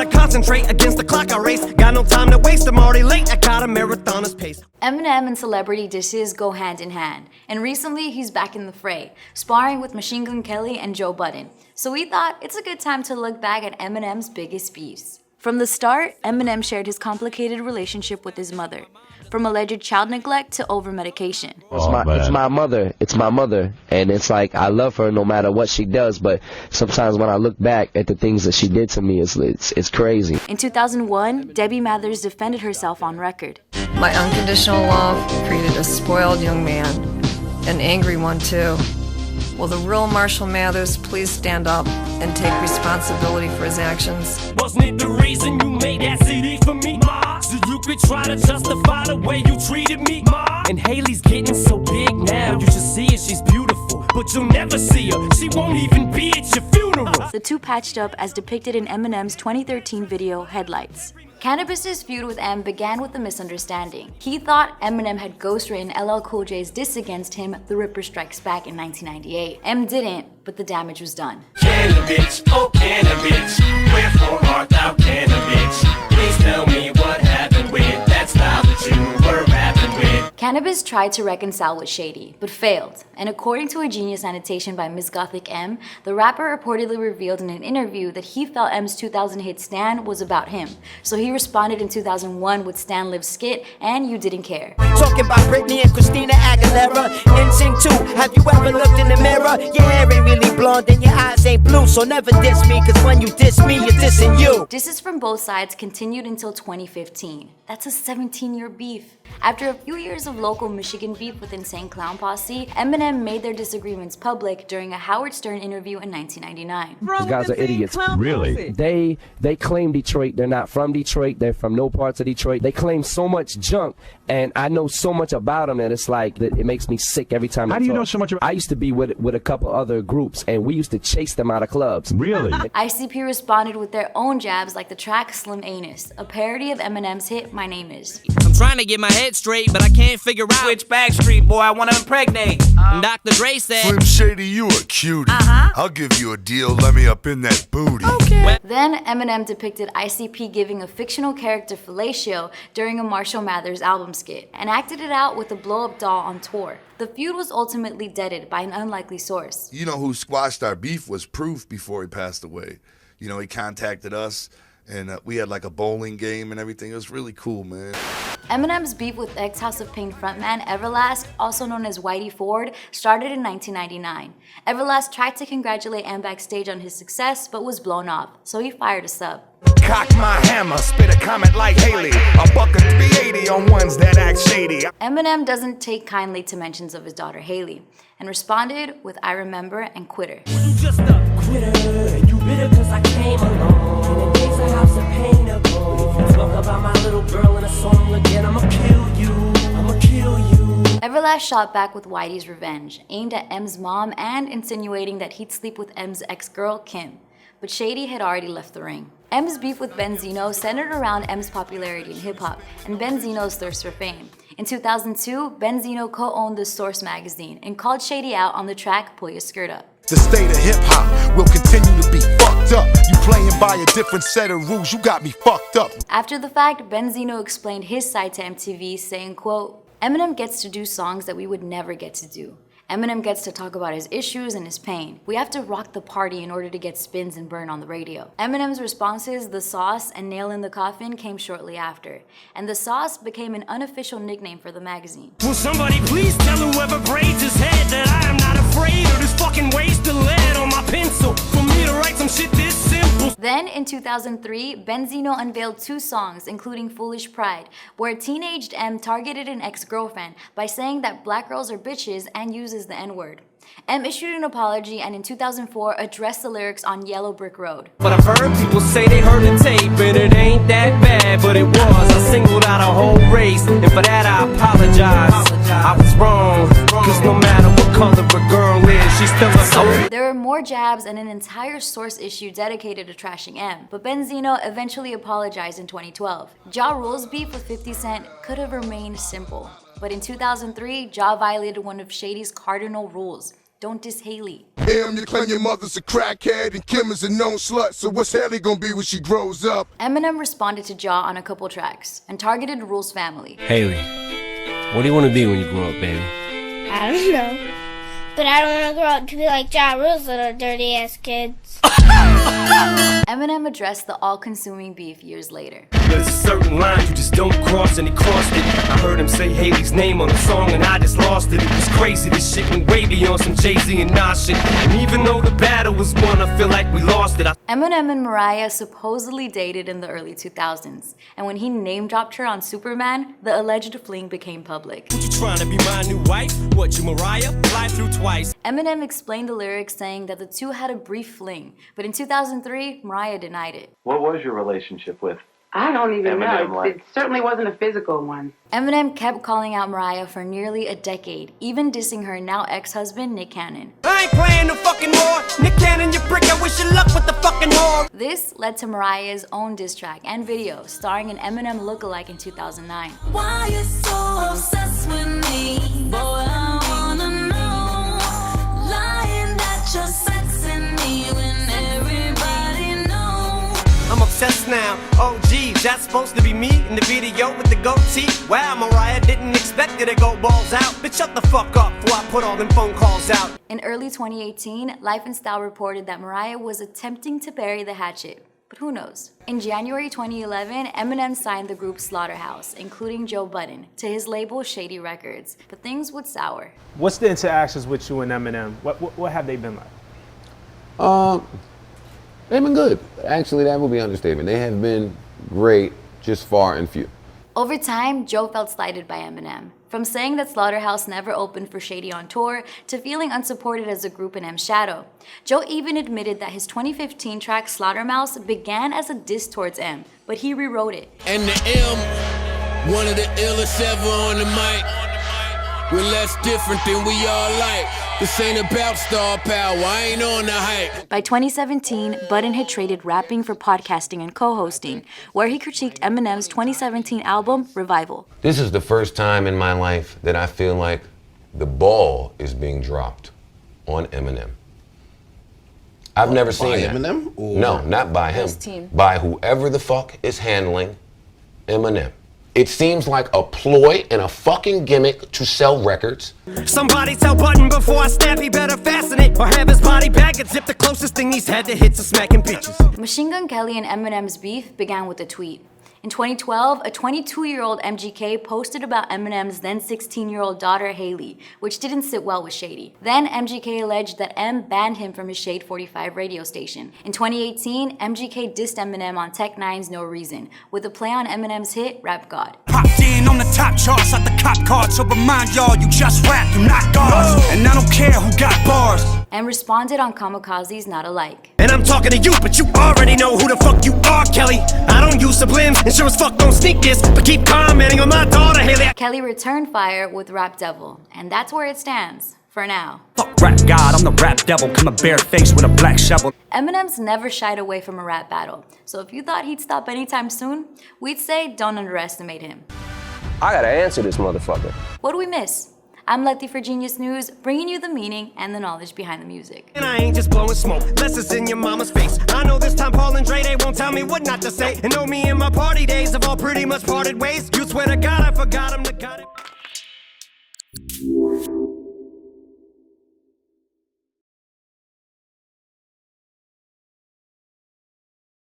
Gotta concentrate against the clock I race. Got no time to waste, I'm already late. I got a marathoner's pace. Eminem and celebrity dishes go hand in hand, and recently he's back in the fray, sparring with Machine Gun Kelly and Joe Budden. So we thought it's a good time to look back at Eminem's biggest beefs. From the start, Eminem shared his complicated relationship with his mother, from alleged child neglect to over-medication. It's my mother, and it's like I love her no matter what she does, but sometimes when I look back at the things that she did to me, it's crazy. In 2001, Debbie Mathers defended herself on record. My unconditional love created a spoiled young man, an angry one too. Will the real Marshall Mathers please stand up and take responsibility for his actions? Wasn't it the reason you made that CD for me, Ma? So you could try to justify the way you treated me, Ma? And Hailey's getting so big now, you should see her, she's beautiful, but you'll never see her, she won't even be at your funeral. The two patched up as depicted in Eminem's 2013 video, Headlights. Canibus's feud with M began with a misunderstanding. He thought Eminem had ghostwritten LL Cool J's diss against him, The Ripper Strikes Back, in 1998. M didn't, but the damage was done. Cannabis, oh cannabis, wherefore art thou cannabis? Please tell me what happened with that style that you were rapping with. Canibus tried to reconcile with Shady, but failed. And according to a Genius annotation by Ms. Gothic M, the rapper reportedly revealed in an interview that he felt M's 2000 hit Stan was about him. So he responded in 2001 with Stan Lives skit and You Didn't Care. Talking about Britney and Christina Aguilera. NSYNC too, have you ever looked in the mirror? Your hair ain't really blonde and your eyes ain't blue, so never diss me, cause when you diss me, you're dissing you. Disses from both sides continued until 2015. That's a 17-year beef. After a few years of local Michigan beef with Insane Clown Posse, Eminem made their disagreements public during a Howard Stern interview in 1999. These guys are idiots. Really? They claim Detroit. They're not from Detroit. They're from no parts of Detroit. They claim so much junk, and I know so much about them that it's like that it makes me sick every time. How do you know so much about? I used to be with a couple other groups, and we used to chase them out of clubs. Really? ICP responded with their own jabs like the track Slim Anus, a parody of Eminem's hit My Name Is. I'm trying to get my head straight, but I can't figure out which Backstreet Boy I want to impregnate. And Dr. Dre said, Slim Shady, you a cutie. I'll give you a deal, let me up in that booty. Okay. Then Eminem depicted ICP giving a fictional character fellatio during a Marshall Mathers album skit, and acted it out with a blow-up doll on tour. The feud was ultimately deaded by an unlikely source. You know who squashed our beef was Proof before he passed away. You know, he contacted us, and we had like a bowling game and everything. It was really cool, man. Eminem's beef with ex-House of Pain frontman Everlast, also known as Whitey Ford, started in 1999. Everlast tried to congratulate M backstage on his success, but was blown off, so he fired a sub. Cock my hammer, spit a comment like Haley. A buck of 380 on ones that act shady. Eminem doesn't take kindly to mentions of his daughter Haley, and responded with I Remember and Quitter. You just a quitter, and you bitter cause I came along. And it makes a House of Pain ago. If you talk about my little girl in a song again, I'ma kill you, I'ma kill you. Everlast shot back with Whitey's Revenge, aimed at M's mom and insinuating that he'd sleep with M's ex-girl, Kim. But Shady had already left the ring. M's beef with Benzino centered around M's popularity in hip-hop and Benzino's thirst for fame. In 2002, Benzino co-owned The Source magazine and called Shady out on the track Pull Your Skirt Up. The state of hip-hop will continue to be fucked up. You playing by a different set of rules, you got me fucked up. After the fact, Benzino explained his side to MTV, saying, quote, Eminem gets to do songs that we would never get to do. Eminem gets to talk about his issues and his pain. We have to rock the party in order to get spins and burn on the radio. Eminem's responses, The Sauce and Nail in the Coffin, came shortly after. And The Sauce became an unofficial nickname for the magazine. Will somebody please tell whoever braids his head that I am not afraid of this fucking waste of lead on my pencil for me to write some shit this simple. Then in 2003, Benzino unveiled 2 songs, including Foolish Pride, where teenaged M targeted an ex-girlfriend by saying that black girls are bitches and uses the N-word. M issued an apology and in 2004 addressed the lyrics on Yellow Brick Road. But I've heard people say they heard the tape and it ain't that bad, but it was. I singled out a whole race and for that I apologize. I was wrong, cause no matter what color a girl is, she's still a soul. There were more jabs and an entire Source issue dedicated to trashing M, but Benzino eventually apologized in 2012. Ja Rule's beef with 50 Cent could have remained simple, but in 2003, Ja violated one of Shady's cardinal rules: Don't diss Hailey. You claim your mother's a crackhead and Kim is a known slut, so what's Haley gonna be when she grows up? Eminem responded to Ja on a couple tracks and targeted Rule's family. Hailey, what do you want to be when you grow up, baby? I don't know. But I don't want to grow up to be like Ja Rule's little dirty ass kids. Eminem addressed the all-consuming beef years later. There's a certain line you just don't cross, and he crossed it. I heard him say Hailey's name on the song and I just lost it. It was crazy, this shit went way beyond some Jay-Z and Nas shit. And even though the battle was won, I feel like we lost it. Eminem and Mariah supposedly dated in the early 2000s, and when he name-dropped her on Superman, the alleged fling became public. You trying to be my new wife? What, you Mariah? Fly through twice. Eminem explained the lyrics saying that the two had a brief fling, but in 2003, Mariah denied it. What was your relationship with I don't even Eminem, know. It certainly wasn't a physical one. Eminem kept calling out Mariah for nearly a decade, even dissing her now ex-husband, Nick Cannon. I ain't playing no fucking war. Nick Cannon, you prick, I wish you luck with the fucking whore. This led to Mariah's own diss track and video starring an Eminem lookalike in 2009. Why you so obsessed with me? Boy, I wanna know. Lying that you're sexing me when everybody knows. I'm obsessed now. Oh geez, that's supposed to be me in the video with the goatee. Wow, Mariah didn't expect it to go balls out. Bitch, shut the fuck up before I put all them phone calls out. In early 2018, Life and Style reported that Mariah was attempting to bury the hatchet. But who knows? In January 2011, Eminem signed the group Slaughterhouse, including Joe Budden, to his label Shady Records. But things would sour. What's the interactions with you and Eminem? What have they been like? They've been good. Actually, that would be an understatement. They have been great, just far and few. Over time, Joe felt slighted by Eminem. From saying that Slaughterhouse never opened for Shady on tour, to feeling unsupported as a group in M's shadow. Joe even admitted that his 2015 track Slaughtermouse began as a diss towards M, but he rewrote it. And the M, one of the illest ever on the mic. We're less different than we all like. This ain't about star power, I ain't on the hype. By 2017, Budden had traded rapping for podcasting and co-hosting, where he critiqued Eminem's 2017 album, Revival. This is the first time in my life that I feel like the ball is being dropped on Eminem. I've never seen that. Eminem? Or no, not by him. His team. By whoever the fuck is handling Eminem. It seems like a ploy and a fucking gimmick to sell records. Somebody tell Budden before I snap, he better fasten it or have his body bag and zip. The closest thing he's had to hits a smacking bitches. Machine Gun Kelly and Eminem's beef began with a tweet. In 2012, a 22-year-old MGK posted about Eminem's then 16-year-old daughter, Hailey, which didn't sit well with Shady. Then MGK alleged that M banned him from his Shade 45 radio station. In 2018, MGK dissed Eminem on Tech Nine's No Reason, with a play on Eminem's hit, Rap God. Popped in on the top charts like the cop card, so remind y'all, you just rap, you not guards. And I don't care who got bars. And responded on Kamikaze's Not Alike. And I'm talking to you, but you already know who the fuck you are, Kelly. I don't use sublims, and sure as fuck don't sneak this, but keep commenting on my daughter, Hailey. Kelly returned fire with Rap Devil, and that's where it stands, for now. Fuck Rap God, I'm the Rap Devil, coming barefaced with a black shovel. Eminem's never shied away from a rap battle, so if you thought he'd stop anytime soon, we'd say don't underestimate him. I gotta answer this motherfucker. What do we miss? I'm Letty for Genius News, bringing you the meaning and the knowledge behind the music. And I ain't just blowing smoke, less it's in your mama's face. I know this time Paul and Dre, they won't tell me what not to say. And know me and my party days have all pretty much parted ways. You swear to God I forgot him to got it.